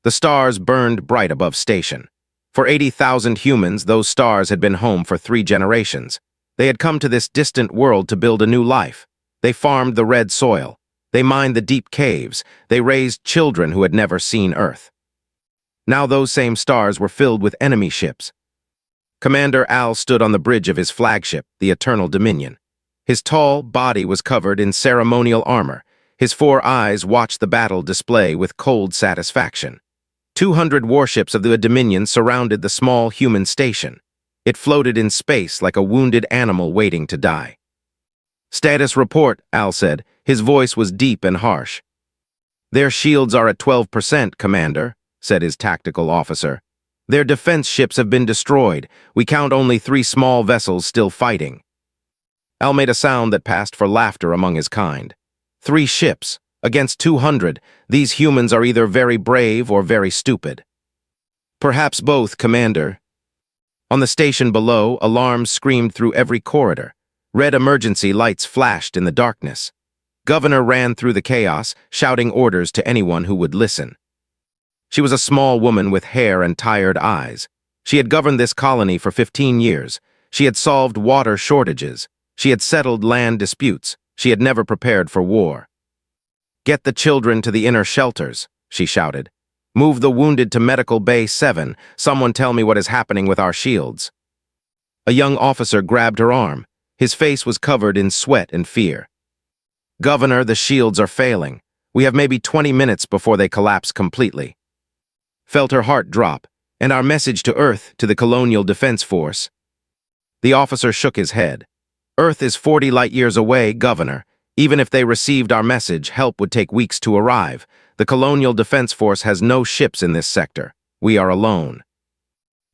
The stars burned bright above station. For 80,000 humans, those stars had been home for 3 generations. They had come to this distant world to build a new life. They farmed the red soil. They mined the deep caves. They raised children who had never seen Earth. Now those same stars were filled with enemy ships. Commander Al stood on the bridge of his flagship, the Eternal Dominion. His tall body was covered in ceremonial armor. His 4 eyes watched the battle display with cold satisfaction. 200 warships of the Dominion surrounded the small human station. It floated in space like a wounded animal waiting to die. "Status report," Al said. His voice was deep and harsh. "Their shields are at 12%, Commander," said his tactical officer. "Their defense ships have been destroyed. We count only 3 small vessels still fighting." Al made a sound that passed for laughter among his kind. 3 ships against 200. These humans are either very brave or very stupid. "Perhaps both, Commander." On the station below, alarms screamed through every corridor. Red emergency lights flashed in the darkness. Governor ran through the chaos, shouting orders to anyone who would listen. She was a small woman with hair and tired eyes. She had governed this colony for 15 years. She had solved water shortages. She had settled land disputes. She had never prepared for war. "Get the children to the inner shelters," she shouted. "Move the wounded to Medical Bay 7. Someone tell me what is happening with our shields." A young officer grabbed her arm. His face was covered in sweat and fear. "Governor, the shields are failing. We have maybe 20 minutes before they collapse completely." Felt her heart drop. "And our message to Earth, to the Colonial Defense Force." The officer shook his head. "Earth is 40 light-years away, Governor. Even if they received our message, help would take weeks to arrive. The Colonial Defense Force has no ships in this sector. We are alone."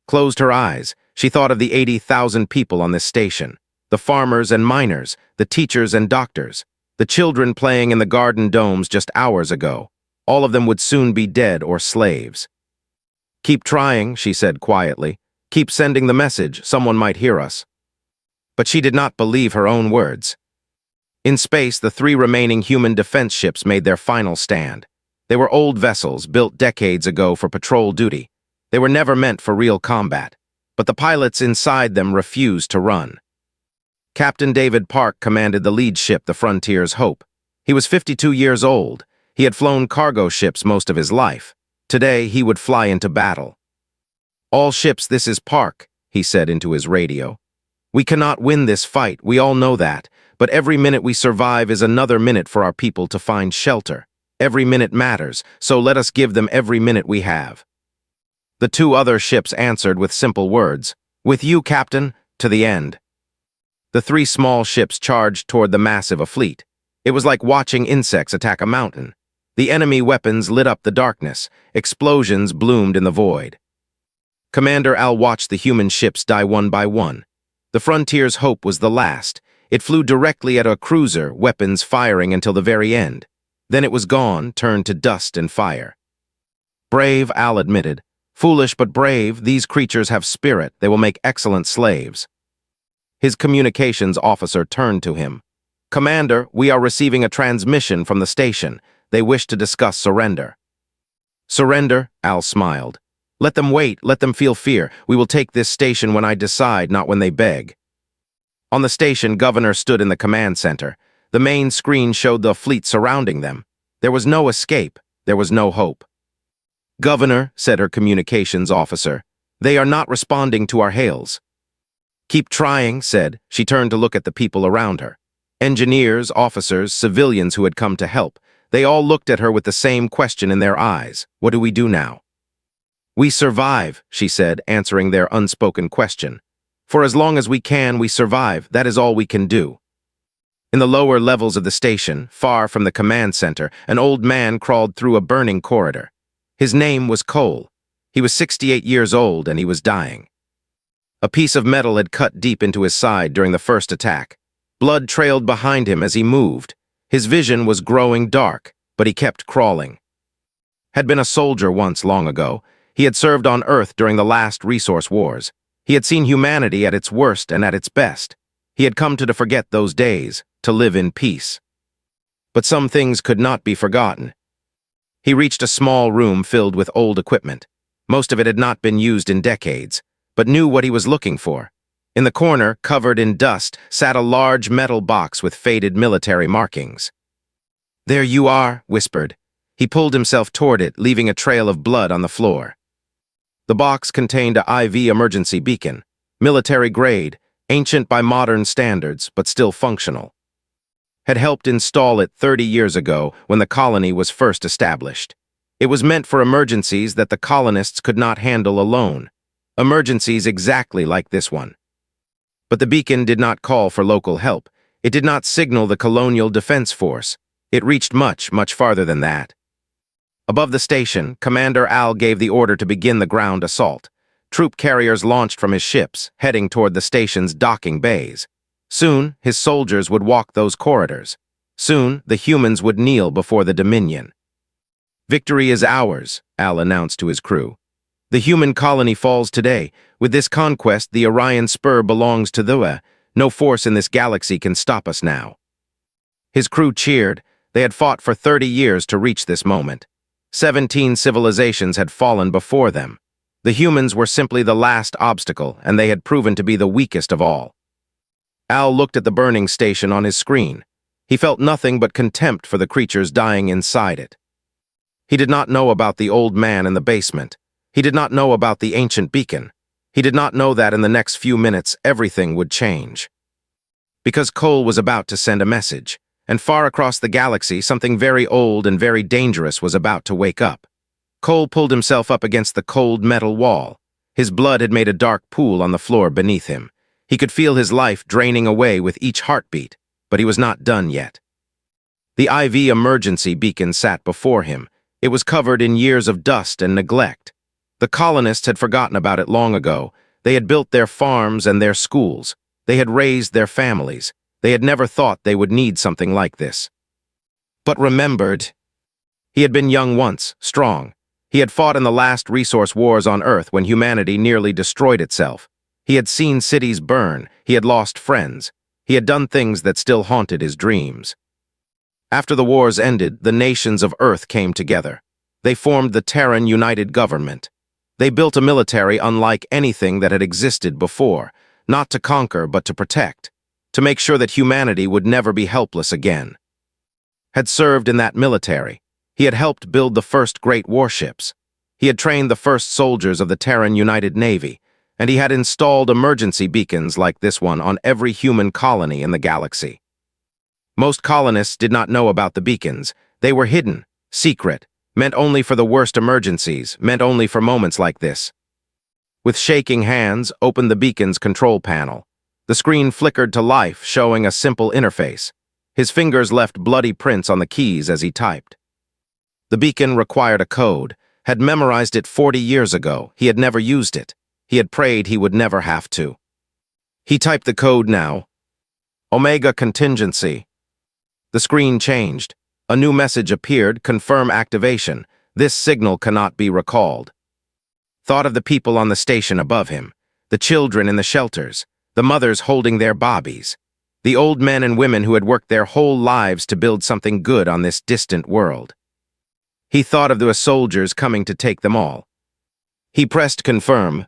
Closed her eyes. She thought of the 80,000 people on this station. The farmers and miners, the teachers and doctors, the children playing in the garden domes just hours ago. All of them would soon be dead or slaves. "Keep trying," she said quietly. "Keep sending the message. Someone might hear us." But she did not believe her own words. In space, the 3 remaining human defense ships made their final stand. They were old vessels built decades ago for patrol duty. They were never meant for real combat, but the pilots inside them refused to run. Captain David Park commanded the lead ship, the Frontier's Hope. He was 52 years old. He had flown cargo ships most of his life. Today, he would fly into battle. "All ships, this is Park," he said into his radio. "We cannot win this fight, we all know that, but every minute we survive is another minute for our people to find shelter. Every minute matters, so let us give them every minute we have." The 2 other ships answered with simple words, "With you, Captain, to the end." The 3 small ships charged toward the massive fleet. It was like watching insects attack a mountain. The enemy weapons lit up the darkness. Explosions bloomed in the void. Commander Al watched the human ships die one by one. The Frontier's Hope was the last. It flew directly at a cruiser, weapons firing until the very end. Then it was gone, turned to dust and fire. "Brave," Al admitted. "Foolish but brave. These creatures have spirit. They will make excellent slaves." His communications officer turned to him. "Commander, we are receiving a transmission from the station. They wish to discuss surrender." "Surrender?" Al smiled. "Let them wait. Let them feel fear. We will take this station when I decide, not when they beg." On the station, Governor stood in the command center. The main screen showed the fleet surrounding them. There was no escape. There was no hope. "Governor," said her communications officer, "they are not responding to our hails." "Keep trying," said. She turned to look at the people around her. Engineers, officers, civilians who had come to help. They all looked at her with the same question in their eyes. "What do we do now?" "We survive," she said, answering their unspoken question. "For as long as we can, we survive. That is all we can do." In the lower levels of the station, far from the command center, an old man crawled through a burning corridor. His name was Cole. He was 68 years old and he was dying. A piece of metal had cut deep into his side during the first attack. Blood trailed behind him as he moved. His vision was growing dark, but he kept crawling. Had been a soldier once long ago. He had served on Earth during the last resource wars. He had seen humanity at its worst and at its best. He had come to forget those days, to live in peace. But some things could not be forgotten. He reached a small room filled with old equipment. Most of it had not been used in decades, but knew what he was looking for. In the corner, covered in dust, sat a large metal box with faded military markings. "There you are," whispered. He pulled himself toward it, leaving a trail of blood on the floor. The box contained a IV emergency beacon, military grade, ancient by modern standards, but still functional. Had helped install it 30 years ago when the colony was first established. It was meant for emergencies that the colonists could not handle alone. Emergencies exactly like this one. But the beacon did not call for local help. It did not signal the Colonial Defense Force. It reached much, much farther than that. Above the station, Commander Al gave the order to begin the ground assault. Troop carriers launched from his ships, heading toward the station's docking bays. Soon, his soldiers would walk those corridors. Soon, the humans would kneel before the Dominion. "Victory is ours," Al announced to his crew. "The human colony falls today. With this conquest, the Orion Spur belongs to the No force in this galaxy can stop us now." His crew cheered. They had fought for 30 years to reach this moment. 17 civilizations had fallen before them. The humans were simply the last obstacle, and they had proven to be the weakest of all. Al looked at the burning station on his screen. He felt nothing but contempt for the creatures dying inside it. He did not know about the old man in the basement. He did not know about the ancient beacon. He did not know that in the next few minutes everything would change. Because Cole was about to send a message, and far across the galaxy something very old and very dangerous was about to wake up. Cole pulled himself up against the cold metal wall. His blood had made a dark pool on the floor beneath him. He could feel his life draining away with each heartbeat, but he was not done yet. The IV emergency beacon sat before him. It was covered in years of dust and neglect. The colonists had forgotten about it long ago. They had built their farms and their schools. They had raised their families. They had never thought they would need something like this. But remembered. He had been young once, strong. He had fought in the last resource wars on Earth when humanity nearly destroyed itself. He had seen cities burn. He had lost friends. He had done things that still haunted his dreams. After the wars ended, the nations of Earth came together. They formed the Terran United Government. They built a military unlike anything that had existed before, not to conquer but to protect, to make sure that humanity would never be helpless again. Had served in that military. He had helped build the first great warships. He had trained the first soldiers of the Terran United Navy, and he had installed emergency beacons like this one on every human colony in the galaxy. Most colonists did not know about the beacons. They were hidden, secret, meant only for the worst emergencies, meant only for moments like this. With shaking hands, opened the beacon's control panel. The screen flickered to life, showing a simple interface. His fingers left bloody prints on the keys as he typed. The beacon required a code, had memorized it 40 years ago. He had never used it. He had prayed he would never have to. He typed the code now. Omega contingency. The screen changed. A new message appeared, confirm activation. This signal cannot be recalled. Thought of the people on the station above him, the children in the shelters, the mothers holding their bobbies, the old men and women who had worked their whole lives to build something good on this distant world. He thought of the soldiers coming to take them all. He pressed confirm.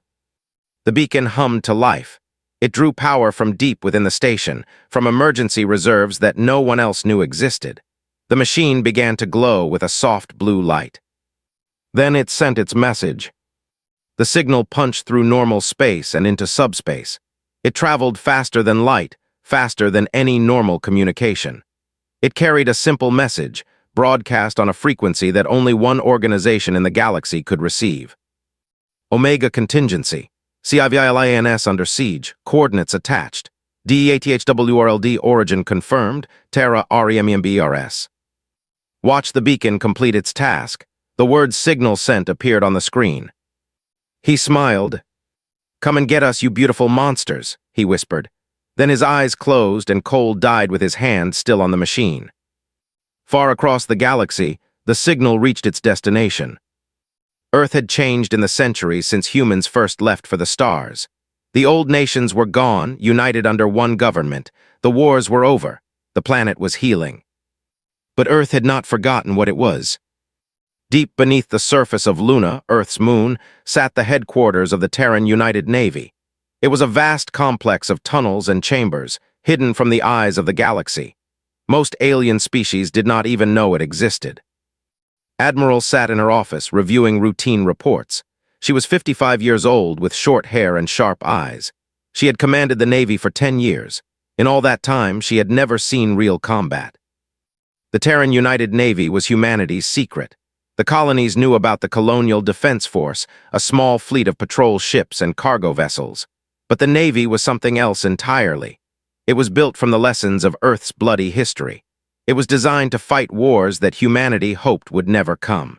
The beacon hummed to life. It drew power from deep within the station, from emergency reserves that no one else knew existed. The machine began to glow with a soft blue light. Then it sent its message. The signal punched through normal space and into subspace. It traveled faster than light, faster than any normal communication. It carried a simple message, broadcast on a frequency that only one organization in the galaxy could receive. Omega contingency. CIVILINS under siege. Coordinates attached. DEATHWRLD origin confirmed. Terra REMEMBRS. Watch the beacon complete its task. The word signal sent appeared on the screen. He smiled. "Come and get us, you beautiful monsters," he whispered. Then his eyes closed and Cole died with his hand still on the machine. Far across the galaxy, the signal reached its destination. Earth had changed in the centuries since humans first left for the stars. The old nations were gone, united under one government. The wars were over. The planet was healing. But Earth had not forgotten what it was. Deep beneath the surface of Luna, Earth's moon, sat the headquarters of the Terran United Navy. It was a vast complex of tunnels and chambers, hidden from the eyes of the galaxy. Most alien species did not even know it existed. Admiral sat in her office, reviewing routine reports. She was 55 years old, with short hair and sharp eyes. She had commanded the Navy for 10 years. In all that time, she had never seen real combat. The Terran United Navy was humanity's secret. The colonies knew about the Colonial Defense Force, a small fleet of patrol ships and cargo vessels. But the Navy was something else entirely. It was built from the lessons of Earth's bloody history. It was designed to fight wars that humanity hoped would never come.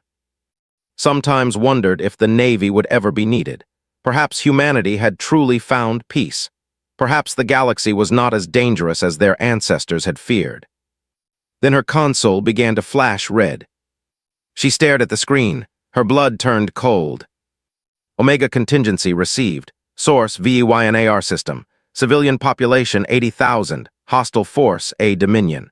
Sometimes wondered if the Navy would ever be needed. Perhaps humanity had truly found peace. Perhaps the galaxy was not as dangerous as their ancestors had feared. Then her console began to flash red. She stared at the screen. Her blood turned cold. Omega contingency received. Source VEYNAR system. Civilian population 80,000. Hostile force A Dominion.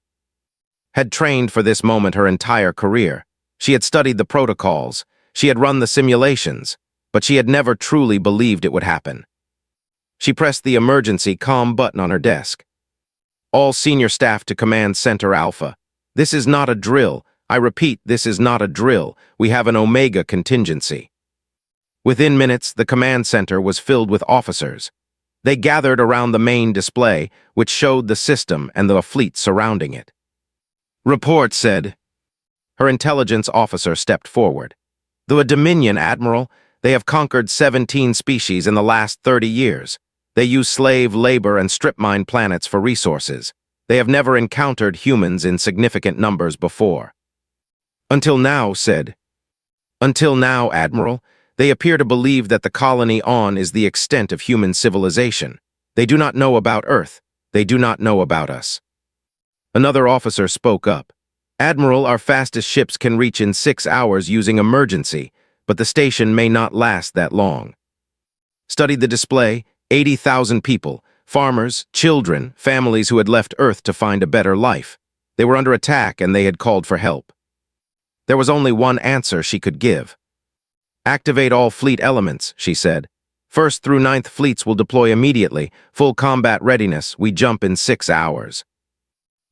Had trained for this moment her entire career. She had studied the protocols. She had run the simulations. But she had never truly believed it would happen. She pressed the emergency comm button on her desk. All senior staff to Command Center Alpha. This is not a drill. I repeat, this is not a drill. We have an Omega contingency. Within minutes, the command center was filled with officers. They gathered around the main display, which showed the system and the fleet surrounding it. Report said. Her intelligence officer stepped forward. The Dominion, Admiral. They have conquered 17 species in the last 30 years. They use slave labor and strip mine planets for resources. They have never encountered humans in significant numbers before. Until now, said. Until now, Admiral, they appear to believe that the colony on is the extent of human civilization. They do not know about Earth. They do not know about us. Another officer spoke up. Admiral, our fastest ships can reach in 6 hours using emergency, but the station may not last that long. Studied the display, 80,000 people, farmers, children, families who had left Earth to find a better life. They were under attack and they had called for help. There was only one answer she could give. Activate all fleet elements, she said. 1st through 9th fleets will deploy immediately. Full combat readiness. We jump in 6 hours.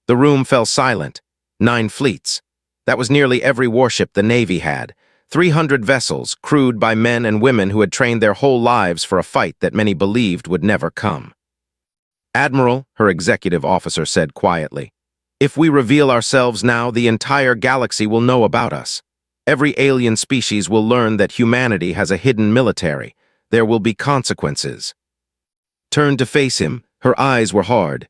The room fell silent. 9 fleets. That was nearly every warship the Navy had. 300 vessels, crewed by men and women who had trained their whole lives for a fight that many believed would never come. Admiral, her executive officer said quietly, if we reveal ourselves now, the entire galaxy will know about us. Every alien species will learn that humanity has a hidden military. There will be consequences. Turned to face him, her eyes were hard.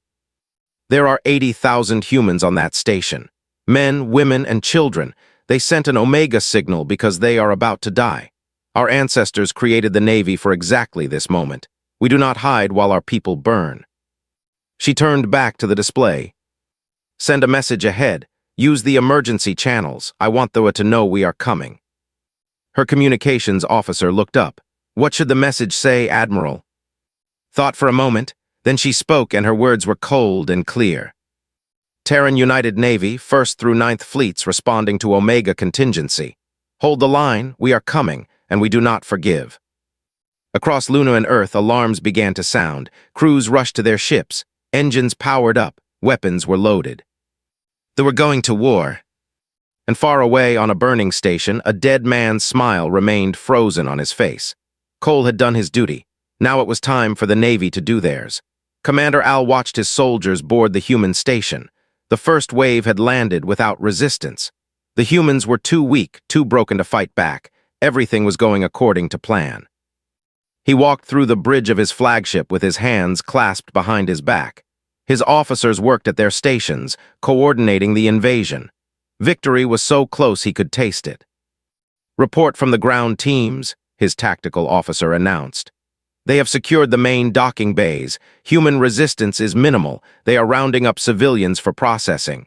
There are 80,000 humans on that station. Men, women, and children. They sent an Omega signal because they are about to die. Our ancestors created the Navy for exactly this moment. We do not hide while our people burn. She turned back to the display. Send a message ahead. Use the emergency channels. I want them to know we are coming. Her communications officer looked up. What should the message say, Admiral? Thought for a moment. Then she spoke and her words were cold and clear. Terran United Navy, 1st through 9th fleets responding to Omega contingency. Hold the line, we are coming, and we do not forgive. Across Luna and Earth, alarms began to sound. Crews rushed to their ships. Engines powered up. Weapons were loaded. They were going to war. And far away on a burning station, a dead man's smile remained frozen on his face. Cole had done his duty. Now it was time for the Navy to do theirs. Commander Al watched his soldiers board the human station. The first wave had landed without resistance. The humans were too weak, too broken to fight back. Everything was going according to plan. He walked through the bridge of his flagship with his hands clasped behind his back. His officers worked at their stations, coordinating the invasion. Victory was so close he could taste it. Report from the ground teams, his tactical officer announced. They have secured the main docking bays. Human resistance is minimal. They are rounding up civilians for processing.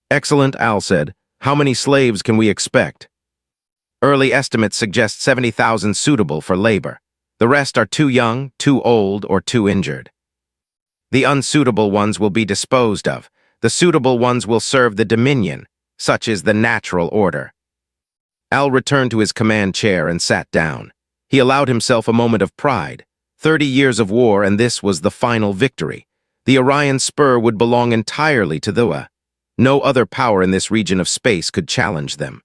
Excellent, Al said. How many slaves can we expect? Early estimates suggest 70,000 suitable for labor. The rest are too young, too old, or too injured. The unsuitable ones will be disposed of. The suitable ones will serve the Dominion. Such is the natural order. Al returned to his command chair and sat down. He allowed himself a moment of pride. 30 years of war, and this was the final victory. The Orion Spur would belong entirely to the No other power in this region of space could challenge them.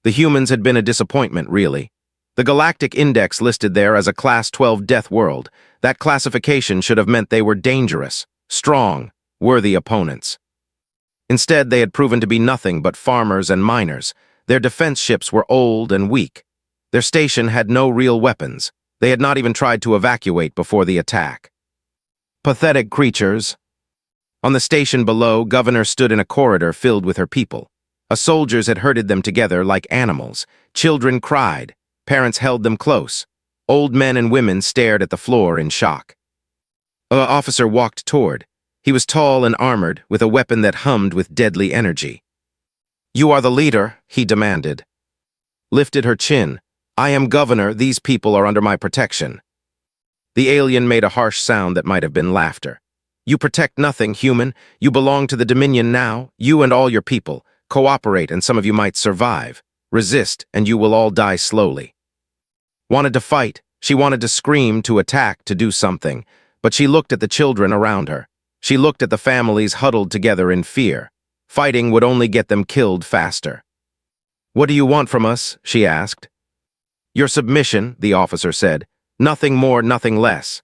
The humans had been a disappointment, really. The Galactic Index listed there as a Class 12 death world. That classification should have meant they were dangerous, strong, worthy opponents. Instead, they had proven to be nothing but farmers and miners. Their defense ships were old and weak. Their station had no real weapons. They had not even tried to evacuate before the attack. Pathetic creatures. On the station below, Governor stood in a corridor filled with her people. Soldiers had herded them together like animals. Children cried. Parents held them close. Old men and women stared at the floor in shock. An officer walked toward. He was tall and armored, with a weapon that hummed with deadly energy. "You are the leader," he demanded. Lifted her chin. "I am governor. These people are under my protection." The alien made a harsh sound that might have been laughter. "You protect nothing, human. You belong to the Dominion now. You and all your people. Cooperate, and some of you might survive. Resist, and you will all die slowly." Wanted to fight. She wanted to scream, to attack, to do something. But she looked at the children around her. She looked at the families huddled together in fear. Fighting would only get them killed faster. "What do you want from us?" she asked. "Your submission," the officer said. "Nothing more, nothing less."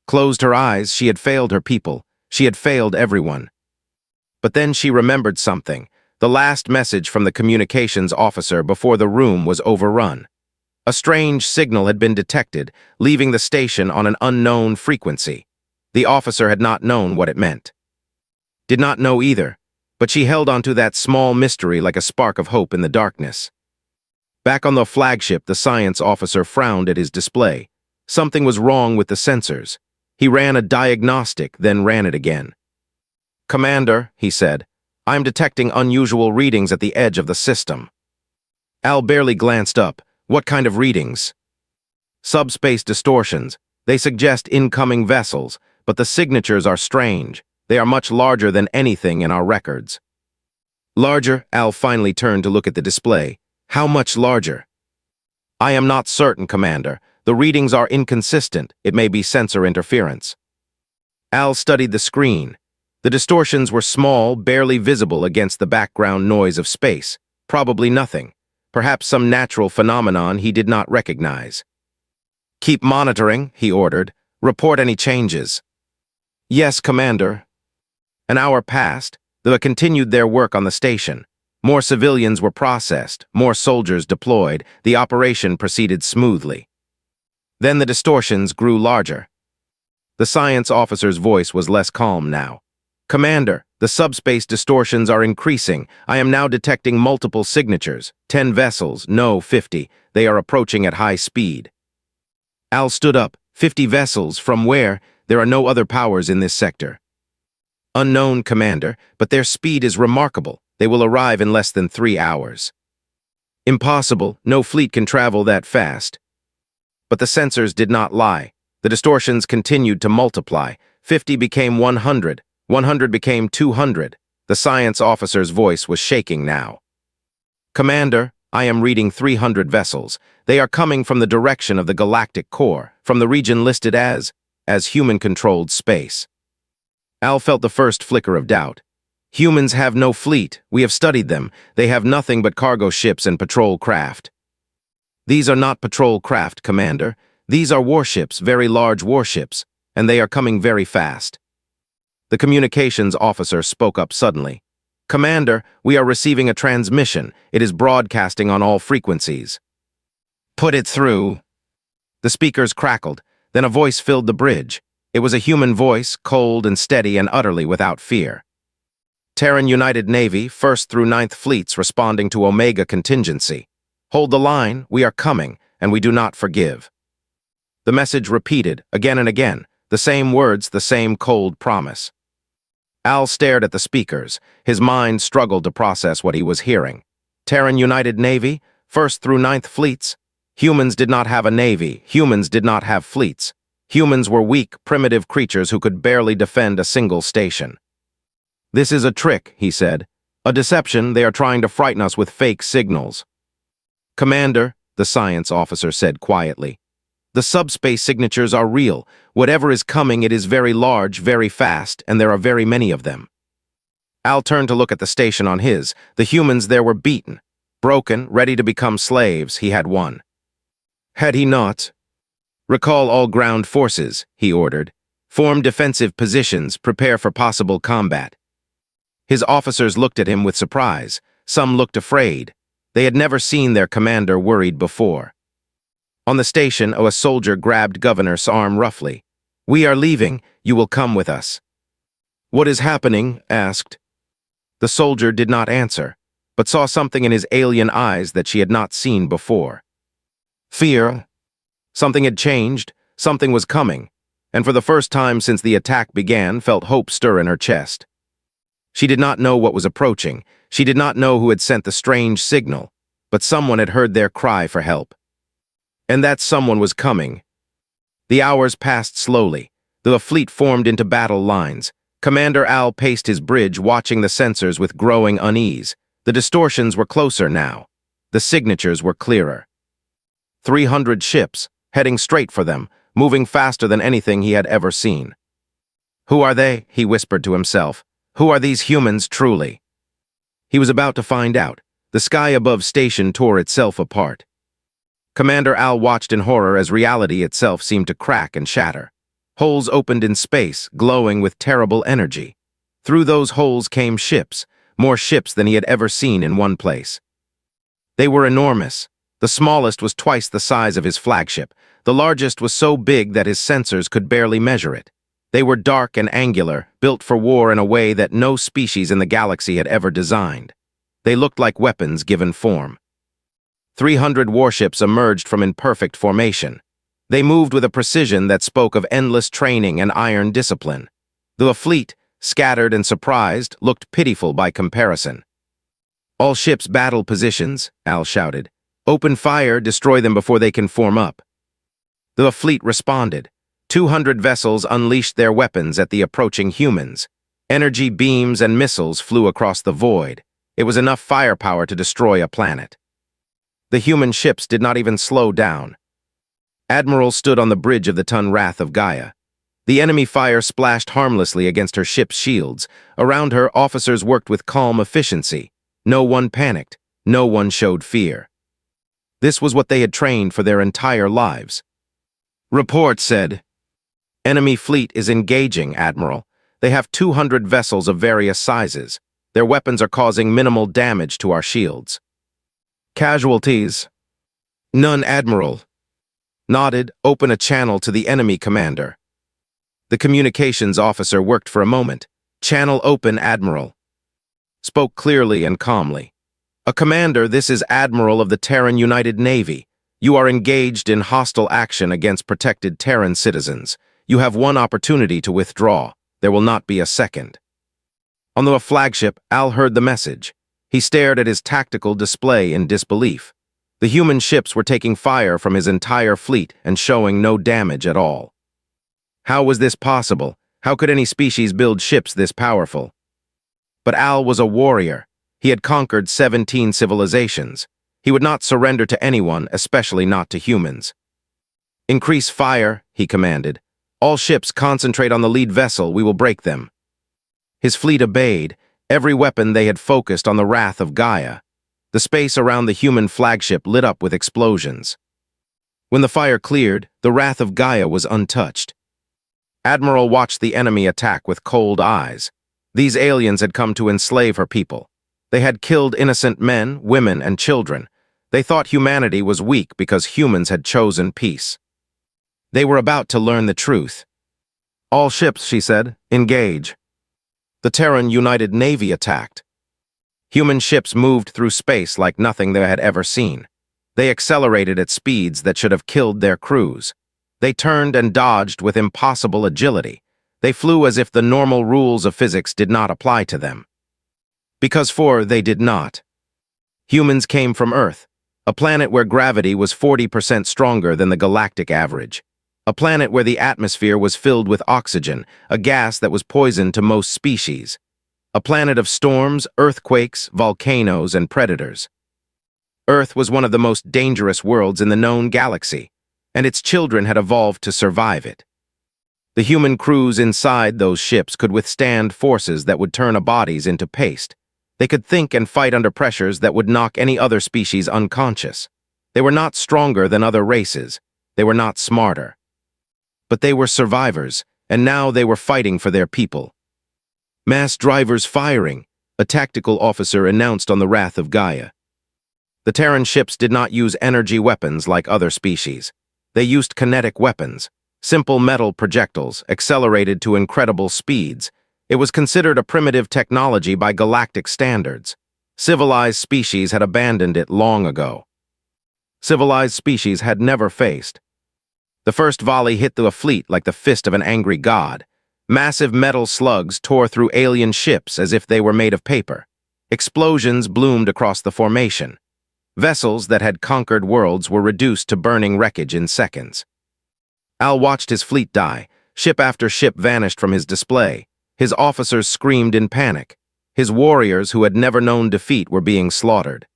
Closed her eyes. She had failed her people. She had failed everyone. But then she remembered something. The last message from the communications officer before the room was overrun. A strange signal had been detected, leaving the station on an unknown frequency. The officer had not known what it meant. Did not know either, but she held onto that small mystery like a spark of hope in the darkness. Back on the flagship, the science officer frowned at his display. Something was wrong with the sensors. He ran a diagnostic, then ran it again. "Commander," he said, "I'm detecting unusual readings at the edge of the system." Al barely glanced up. "What kind of readings?" "Subspace distortions. They suggest incoming vessels, but the signatures are strange. They are much larger than anything in our records." "Larger?" Al finally turned to look at the display. "How much larger?" "I am not certain, Commander. The readings are inconsistent. It may be sensor interference." Al studied the screen. The distortions were small, barely visible against the background noise of space. Probably nothing. Perhaps some natural phenomenon he did not recognize. "Keep monitoring," he ordered. "Report any changes." "Yes, Commander." An hour passed. They continued their work on the station. More civilians were processed, more soldiers deployed. The operation proceeded smoothly. Then the distortions grew larger. The science officer's voice was less calm now. "Commander, the subspace distortions are increasing. I am now detecting multiple signatures. 10 vessels, no, 50. They are approaching at high speed." Al stood up. 50 vessels, from where? There are no other powers in this sector. "Unknown, Commander, but their speed is remarkable. They will arrive in less than 3 hours." "Impossible. No fleet can travel that fast." But the sensors did not lie. The distortions continued to multiply. 50 became 100. 100 became 200. The science officer's voice was shaking now. "Commander, I am reading 300 vessels. They are coming from the direction of the galactic core, from the region listed as human-controlled space." Al felt the first flicker of doubt. "Humans have no fleet. We have studied them. They have nothing but cargo ships and patrol craft." "These are not patrol craft, Commander. These are warships, very large warships, and they are coming very fast." The communications officer spoke up suddenly. "Commander, we are receiving a transmission. It is broadcasting on all frequencies." "Put it through." The speakers crackled. Then a voice filled the bridge. It was a human voice, cold and steady and utterly without fear. "Terran United Navy, 1st through 9th Fleets responding to Omega contingency. Hold the line, we are coming, and we do not forgive." The message repeated, again and again, the same words, the same cold promise. Al stared at the speakers. His mind struggled to process what he was hearing. Terran United Navy, 1st through 9th Fleets. Humans did not have a navy. Humans did not have fleets. Humans were weak, primitive creatures who could barely defend a single station. "This is a trick," he said. "A deception. They are trying to frighten us with fake signals." "Commander," the science officer said quietly, "the subspace signatures are real. Whatever is coming, it is very large, very fast, and there are very many of them." Al turned to look at the station on his. The humans there were beaten, broken, ready to become slaves. He had won. Had he not? "Recall all ground forces," he ordered. "Form defensive positions, prepare for possible combat." His officers looked at him with surprise. Some looked afraid. They had never seen their commander worried before. On the station, a soldier grabbed Governor's arm roughly. "We are leaving. You will come with us." "What is happening?" asked. The soldier did not answer, but saw something in his alien eyes that she had not seen before. Fear. Something had changed, something was coming, and for the first time since the attack began, felt hope stir in her chest. She did not know what was approaching. She did not know who had sent the strange signal, but someone had heard their cry for help. And that someone was coming. The hours passed slowly. The fleet formed into battle lines. Commander Al paced his bridge, watching the sensors with growing unease. The distortions were closer now. The signatures were clearer. 300 ships, heading straight for them, moving faster than anything he had ever seen. "Who are they?" he whispered to himself. "Who are these humans truly?" He was about to find out. The sky above station tore itself apart. Commander Al watched in horror as reality itself seemed to crack and shatter. Holes opened in space, glowing with terrible energy. Through those holes came ships, more ships than he had ever seen in one place. They were enormous. The smallest was twice the size of his flagship. The largest was so big that his sensors could barely measure it. They were dark and angular, built for war in a way that no species in the galaxy had ever designed. They looked like weapons given form. 300 warships emerged from imperfect formation. They moved with a precision that spoke of endless training and iron discipline. The fleet, scattered and surprised, looked pitiful by comparison. "All ships battle positions," Al shouted. "Open fire, destroy them before they can form up." The fleet responded. 200 vessels unleashed their weapons at the approaching humans. Energy beams and missiles flew across the void. It was enough firepower to destroy a planet. The human ships did not even slow down. Admiral stood on the bridge of the Tun Wrath of Gaia. The enemy fire splashed harmlessly against her ship's shields. Around her, officers worked with calm efficiency. No one panicked. No one showed fear. This was what they had trained for their entire lives. Report said, "Enemy fleet is engaging, Admiral. They have 200 vessels of various sizes. Their weapons are causing minimal damage to our shields." "Casualties?" "None, Admiral." Nodded, "Open a channel to the enemy commander." The communications officer worked for a moment. "Channel open, Admiral." Spoke clearly and calmly. "A commander, this is Admiral of the Terran United Navy. You are engaged in hostile action against protected Terran citizens. You have one opportunity to withdraw. There will not be a second." On the flagship, Al heard the message. He stared at his tactical display in disbelief. The human ships were taking fire from his entire fleet and showing no damage at all. How was this possible? How could any species build ships this powerful? But Al was a warrior. He had conquered 17 civilizations. He would not surrender to anyone, especially not to humans. "Increase fire," he commanded. "All ships concentrate on the lead vessel. We will break them." His fleet obeyed. Every weapon they had focused on the wrath of Gaia. The space around the human flagship lit up with explosions. When the fire cleared, the wrath of Gaia was untouched. Admiral watched the enemy attack with cold eyes. These aliens had come to enslave her people. They had killed innocent men, women, and children. They thought humanity was weak because humans had chosen peace. They were about to learn the truth. "All ships," she said, "engage." The Terran United Navy attacked. Human ships moved through space like nothing they had ever seen. They accelerated at speeds that should have killed their crews. They turned and dodged with impossible agility. They flew as if the normal rules of physics did not apply to them. They did not. Humans came from Earth, a planet where gravity was 40% stronger than the galactic average. A planet where the atmosphere was filled with oxygen, a gas that was poison to most species. A planet of storms, earthquakes, volcanoes, and predators. Earth was one of the most dangerous worlds in the known galaxy, and its children had evolved to survive it. The human crews inside those ships could withstand forces that would turn bodies into paste. They could think and fight under pressures that would knock any other species unconscious. They were not stronger than other races. They were not smarter. But they were survivors, and now they were fighting for their people. "Mass drivers firing," a tactical officer announced on the Wrath of Gaia. The Terran ships did not use energy weapons like other species. They used kinetic weapons, simple metal projectiles accelerated to incredible speeds. It was considered a primitive technology by galactic standards. Civilized species had abandoned it long ago. Civilized species had never faced. The first volley hit the fleet like the fist of an angry god. Massive metal slugs tore through alien ships as if they were made of paper. Explosions bloomed across the formation. Vessels that had conquered worlds were reduced to burning wreckage in seconds. Al watched his fleet die. Ship after ship vanished from his display. His officers screamed in panic. His warriors, who had never known defeat, were being slaughtered.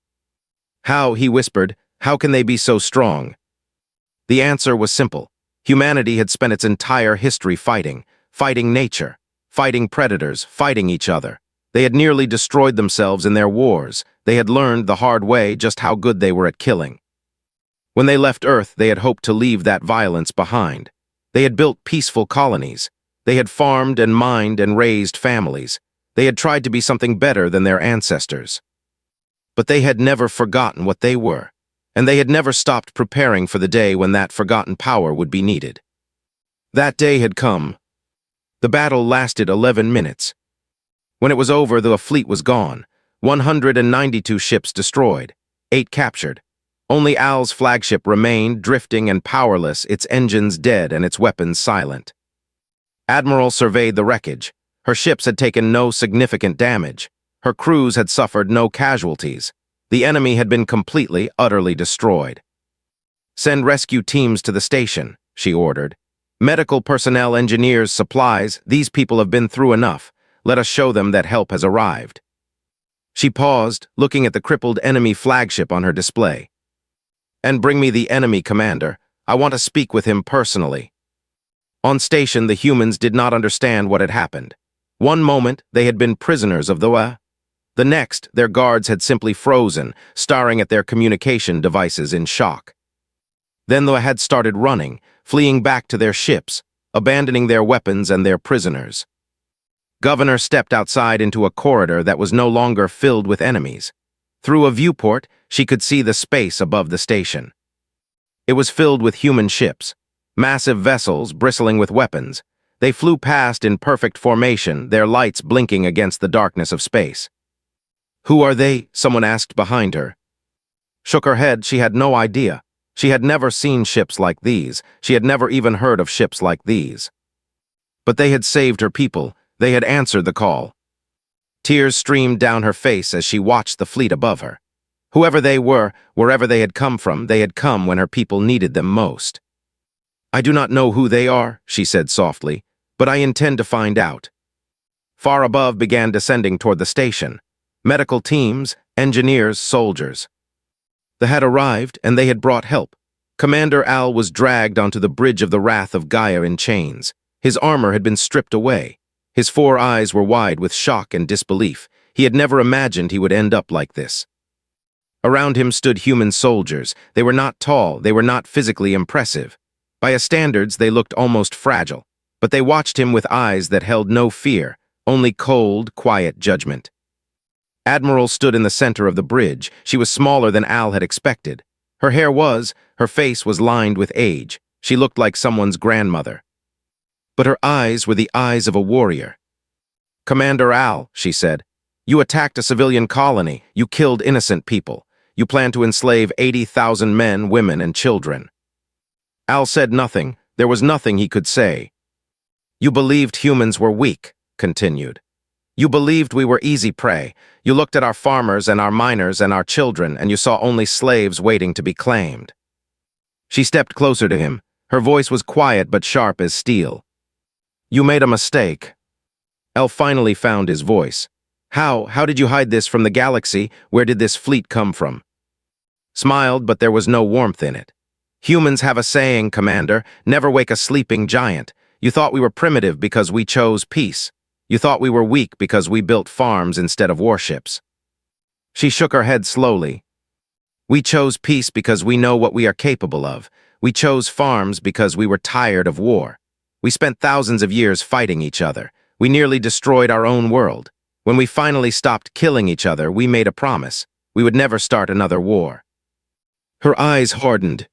"How," he whispered, "how can they be so strong?" The answer was simple. Humanity had spent its entire history fighting nature, fighting predators, fighting each other. They had nearly destroyed themselves in their wars. They had learned the hard way just how good they were at killing. When they left Earth, they had hoped to leave that violence behind. They had built peaceful colonies. They had farmed and mined and raised families. They had tried to be something better than their ancestors. But they had never forgotten what they were, and they had never stopped preparing for the day when that forgotten power would be needed. That day had come. The battle lasted 11 minutes. When it was over, the fleet was gone. 192 ships destroyed, 8 captured. Only Al's flagship remained, drifting and powerless, its engines dead and its weapons silent. Admiral surveyed the wreckage. Her ships had taken no significant damage. Her crews had suffered no casualties. The enemy had been completely, utterly destroyed. "Send rescue teams to the station," she ordered. "Medical personnel, engineers, supplies, these people have been through enough. Let us show them that help has arrived." She paused, looking at the crippled enemy flagship on her display. "And bring me the enemy commander. I want to speak with him personally." On station, the humans did not understand what had happened. One moment, they had been prisoners of the Wa. The next, their guards had simply frozen, staring at their communication devices in shock. Then they had started running, fleeing back to their ships, abandoning their weapons and their prisoners. Governor stepped outside into a corridor that was no longer filled with enemies. Through a viewport, she could see the space above the station. It was filled with human ships, massive vessels bristling with weapons. They flew past in perfect formation, their lights blinking against the darkness of space. "Who are they?" someone asked behind her. Shook her head. She had no idea. She had never seen ships like these. She had never even heard of ships like these. But they had saved her people. They had answered the call. Tears streamed down her face as she watched the fleet above her. Whoever they were, wherever they had come from, they had come when her people needed them most. "I do not know who they are," she said softly, "but I intend to find out." Far above began descending toward the station. Medical teams, engineers, soldiers. They had arrived, and they had brought help. Commander Al was dragged onto the bridge of the Wrath of Gaia in chains. His armor had been stripped away. His 4 eyes were wide with shock and disbelief. He had never imagined he would end up like this. Around him stood human soldiers. They were not tall, they were not physically impressive. By his standards, they looked almost fragile, but they watched him with eyes that held no fear, only cold, quiet judgment. Admiral stood in the center of the bridge. She was smaller than Al had expected. Her face was lined with age. She looked like someone's grandmother. But her eyes were the eyes of a warrior. "Commander Al," she said, "you attacked a civilian colony. You killed innocent people. You plan to enslave 80,000 men, women, and children." Al said nothing. There was nothing he could say. "You believed humans were weak," continued. "You believed we were easy prey. You looked at our farmers and our miners and our children, and you saw only slaves waiting to be claimed." She stepped closer to him. Her voice was quiet but sharp as steel. "You made a mistake." El finally found his voice. How did you hide this from the galaxy? Where did this fleet come from?" smiled, but there was no warmth in it. Humans have a saying, Commander, never wake a sleeping giant. You thought we were primitive because we chose peace. You thought we were weak because we built farms instead of warships. She shook her head slowly. We chose peace because we know what we are capable of. We chose farms because we were tired of war. We spent thousands of years fighting each other. We nearly destroyed our own world. When we finally stopped killing each other, we made a promise. We would never start another war. Her eyes hardened.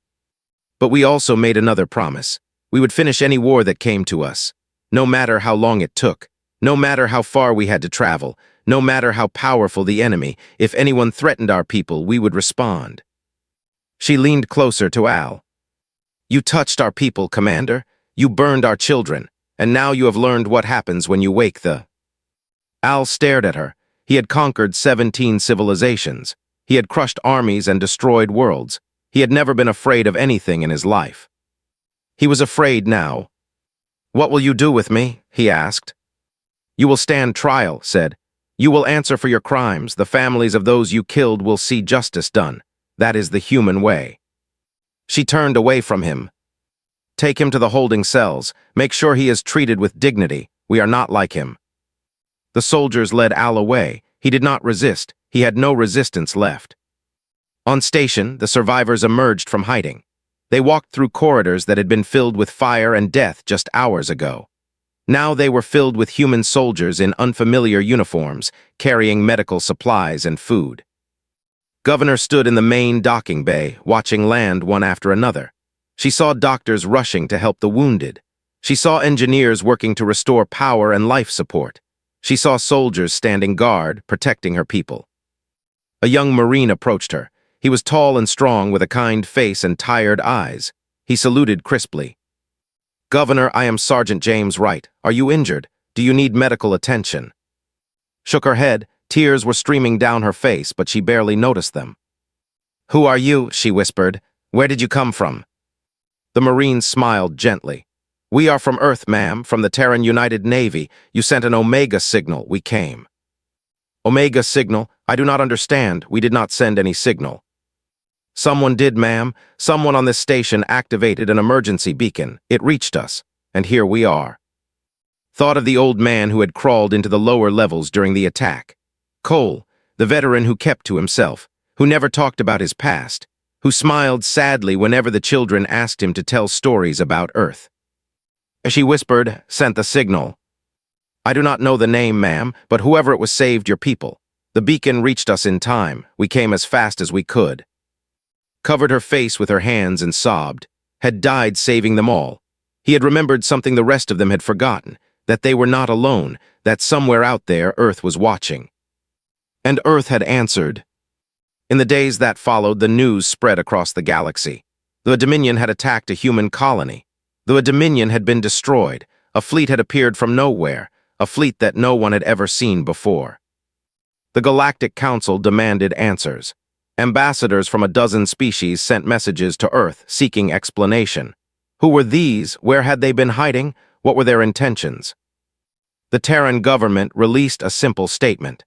But we also made another promise. We would finish any war that came to us, no matter how long it took, no matter how far we had to travel, no matter how powerful the enemy. If anyone threatened our people, we would respond. She leaned closer to Al. You touched our people, Commander. You burned our children, and now you have learned what happens when you wake the... Al stared at her. He had conquered 17 civilizations. He had crushed armies and destroyed worlds. He had never been afraid of anything in his life. He was afraid now. What will you do with me? He asked. You will stand trial, said. You will answer for your crimes. The families of those you killed will see justice done. That is the human way. She turned away from him. Take him to the holding cells. Make sure he is treated with dignity. We are not like him. The soldiers led Al away. He did not resist. He had no resistance left. On station, the survivors emerged from hiding. They walked through corridors that had been filled with fire and death just hours ago. Now they were filled with human soldiers in unfamiliar uniforms, carrying medical supplies and food. Governor stood in the main docking bay, watching land one after another. She saw doctors rushing to help the wounded. She saw engineers working to restore power and life support. She saw soldiers standing guard, protecting her people. A young Marine approached her. He was tall and strong with a kind face and tired eyes. He saluted crisply. Governor, I am Sergeant James Wright. Are you injured? Do you need medical attention? Shook her head. Tears were streaming down her face, but she barely noticed them. Who are you? She whispered. Where did you come from? The Marine smiled gently. We are from Earth, ma'am, from the Terran United Navy. You sent an Omega signal. We came. Omega signal? I do not understand. We did not send any signal. Someone did, ma'am. Someone on this station activated an emergency beacon. It reached us, and here we are. Thought of the old man who had crawled into the lower levels during the attack. Cole, the veteran who kept to himself, who never talked about his past, who smiled sadly whenever the children asked him to tell stories about Earth. As she whispered, sent the signal. I do not know the name, ma'am, but whoever it was saved your people. The beacon reached us in time. We came as fast as we could. Covered her face with her hands and sobbed. Had died saving them all. He had remembered something the rest of them had forgotten, that they were not alone, that somewhere out there Earth was watching. And Earth had answered. In the days that followed, the news spread across the galaxy. The Dominion had attacked a human colony. The Dominion had been destroyed. A fleet had appeared from nowhere, a fleet that no one had ever seen before. The Galactic Council demanded answers. Ambassadors from a dozen species sent messages to Earth seeking explanation. Who were these? Where had they been hiding? What were their intentions? The Terran government released a simple statement.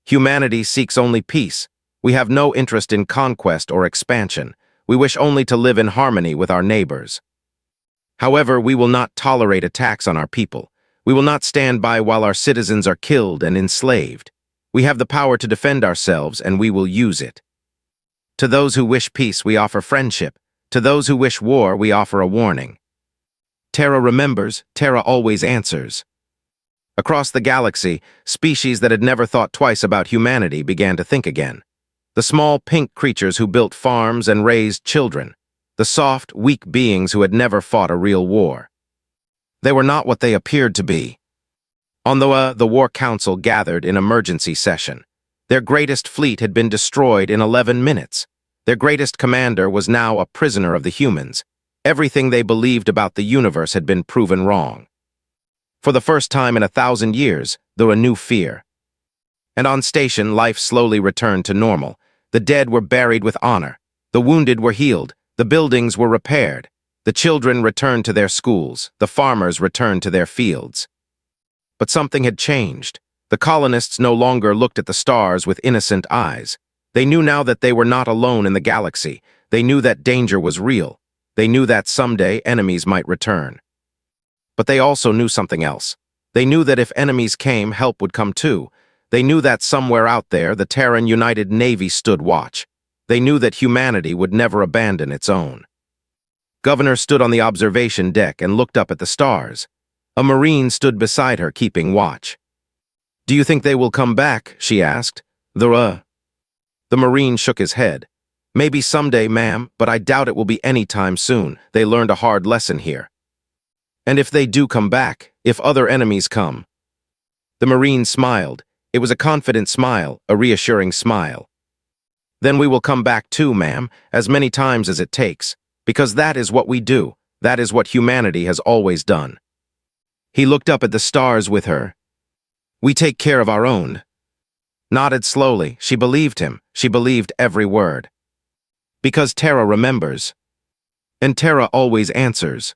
Humanity seeks only peace. We have no interest in conquest or expansion. We wish only to live in harmony with our neighbors. However, we will not tolerate attacks on our people. We will not stand by while our citizens are killed and enslaved. We have the power to defend ourselves, and we will use it. To those who wish peace, we offer friendship. To those who wish war, we offer a warning. Terra remembers, Terra always answers. Across the galaxy, species that had never thought twice about humanity began to think again. The small pink creatures who built farms and raised children. The soft, weak beings who had never fought a real war. They were not what they appeared to be. On the War Council gathered in emergency session. Their greatest fleet had been destroyed in 11 minutes. Their greatest commander was now a prisoner of the humans. Everything they believed about the universe had been proven wrong. For the first time in 1,000 years, there was a new fear. And on station, life slowly returned to normal. The dead were buried with honor. The wounded were healed. The buildings were repaired. The children returned to their schools. The farmers returned to their fields. But something had changed. The colonists no longer looked at the stars with innocent eyes. They knew now that they were not alone in the galaxy. They knew that danger was real. They knew that someday enemies might return. But they also knew something else. They knew that if enemies came, help would come too. They knew that somewhere out there, the Terran United Navy stood watch. They knew that humanity would never abandon its own. Governor stood on the observation deck and looked up at the stars. A Marine stood beside her, keeping watch. "Do you think they will come back?" she asked. The Marine shook his head. "Maybe someday, ma'am, but I doubt it will be any time soon. They learned a hard lesson here." "And if they do come back, if other enemies come?" The Marine smiled. It was a confident smile, a reassuring smile. "Then we will come back too, ma'am, as many times as it takes, because that is what we do. That is what humanity has always done." He looked up at the stars with her. "We take care of our own." Nodded slowly. She believed him. She believed every word. "Because Terra remembers. And Terra always answers."